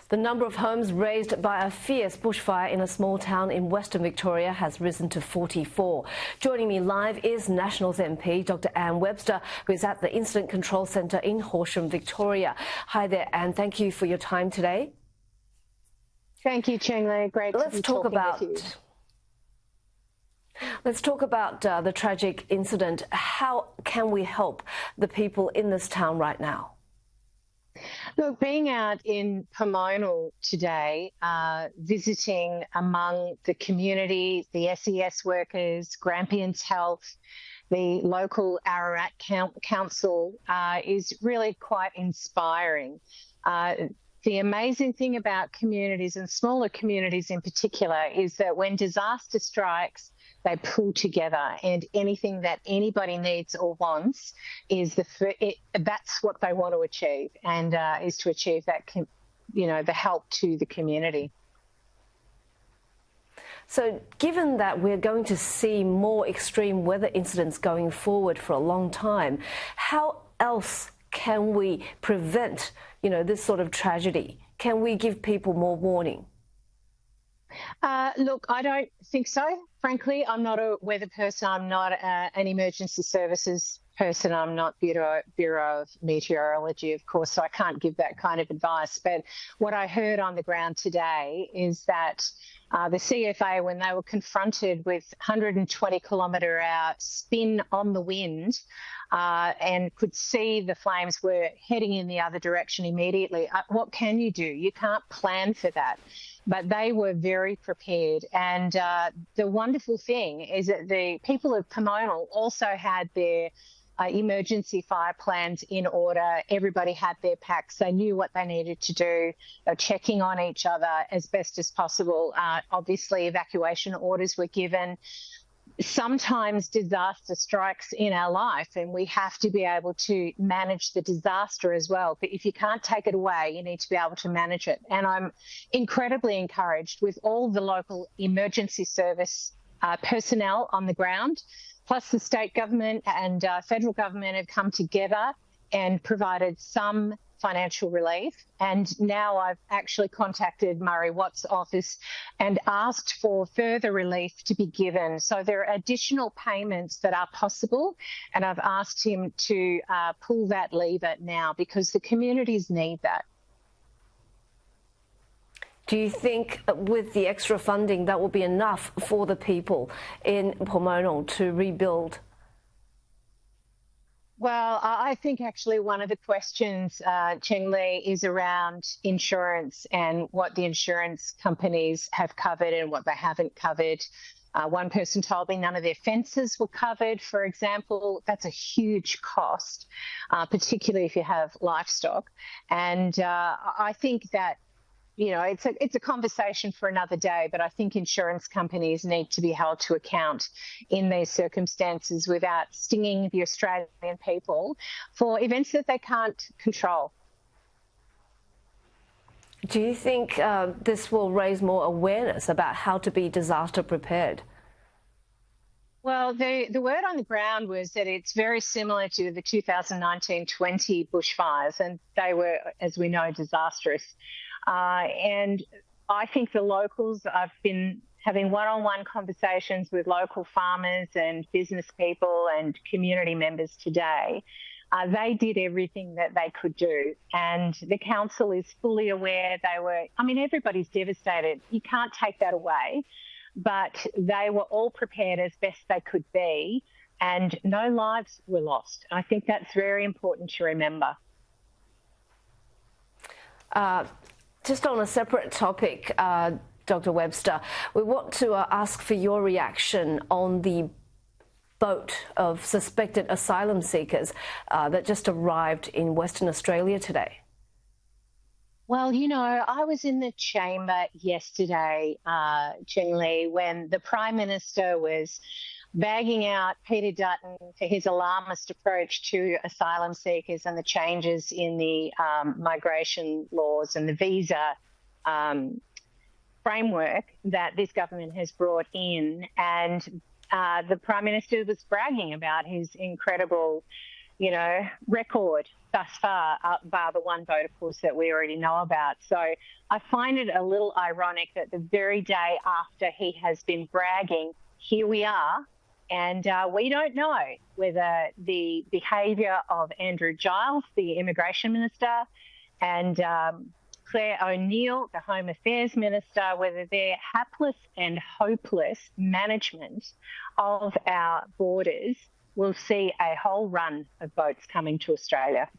The number of homes razed by a fierce bushfire in a small town in Western Victoria has risen to 44. Joining me live is Nationals MP Dr Anne Webster, who is at the Incident Control Centre in Horsham, Victoria. Hi there, Anne. Thank you for your time today. Thank you, Cheng Lei. Great to be talking with you. Let's talk about the tragic incident. How can we help the people in this town right now? Look, being out in Pomona today, visiting among the community, the SES workers, Grampians Health, the local Ararat Council is really quite inspiring. The amazing thing about communities, and smaller communities in particular, is that when disaster strikes, they pull together, and anything that anybody needs or wants is that's what they want to achieve, and is to achieve that, the help to the community. So given that we're going to see more extreme weather incidents going forward for a long time, how else can we prevent, this sort of tragedy? Can we give people more warning? Look, I don't think so. Frankly, I'm not a weather person. I'm not an emergency services person. I'm not Bureau of Meteorology, of course, so I can't give that kind of advice. But what I heard on the ground today is that the CFA, when they were confronted with 120-kilometre-hour spin on the wind and could see the flames were heading in the other direction immediately, what can you do? You can't plan for that. But they were very prepared. And the wonderful thing is that the people of Pomona also had their emergency fire plans in order. Everybody had their packs. They knew what they needed to do. They were checking on each other as best as possible. Obviously, evacuation orders were given. Sometimes disaster strikes in our life and we have to be able to manage the disaster as well. But if you can't take it away, you need to be able to manage it. And I'm incredibly encouraged with all the local emergency service personnel on the ground, plus the state government and federal government have come together and provided some financial relief. And now I've actually contacted Murray Watt's office and asked for further relief to be given. So there are additional payments that are possible, and I've asked him to pull that lever now because the communities need that. Do you think with the extra funding that will be enough for the people in Pomona to rebuild? Well, I think actually one of the questions, Cheng Lei, is around insurance and what the insurance companies have covered and what they haven't covered. One person told me none of their fences were covered, for example. That's a huge cost, particularly if you have livestock. And I think that it's a conversation for another day, but I think insurance companies need to be held to account in these circumstances without stinging the Australian people for events that they can't control. Do you think this will raise more awareness about how to be disaster prepared? Well, the word on the ground was that it's very similar to the 2019-20 bushfires, and they were, as we know, disastrous. And I think the locals, I've been having one-on-one conversations with local farmers and business people and community members today. They did everything that they could do, and the council is fully aware. Everybody's devastated. You can't take that away, but they were all prepared as best they could be, and no lives were lost. I think that's very important to remember. Just on a separate topic, Dr Webster, we want to ask for your reaction on the boat of suspected asylum seekers that just arrived in Western Australia today. Well, I was in the chamber yesterday, Cheng Lei, when the Prime Minister was bagging out Peter Dutton for his alarmist approach to asylum seekers and the changes in the migration laws and the visa framework that this government has brought in. And the Prime Minister was bragging about his incredible, record thus far, bar the one boat, of course, that we already know about. So I find it a little ironic that the very day after he has been bragging, here we are, and we don't know whether the behaviour of Andrew Giles, the Immigration Minister, and Claire O'Neill, the Home Affairs Minister, whether their hapless and hopeless management of our borders will see a whole run of boats coming to Australia.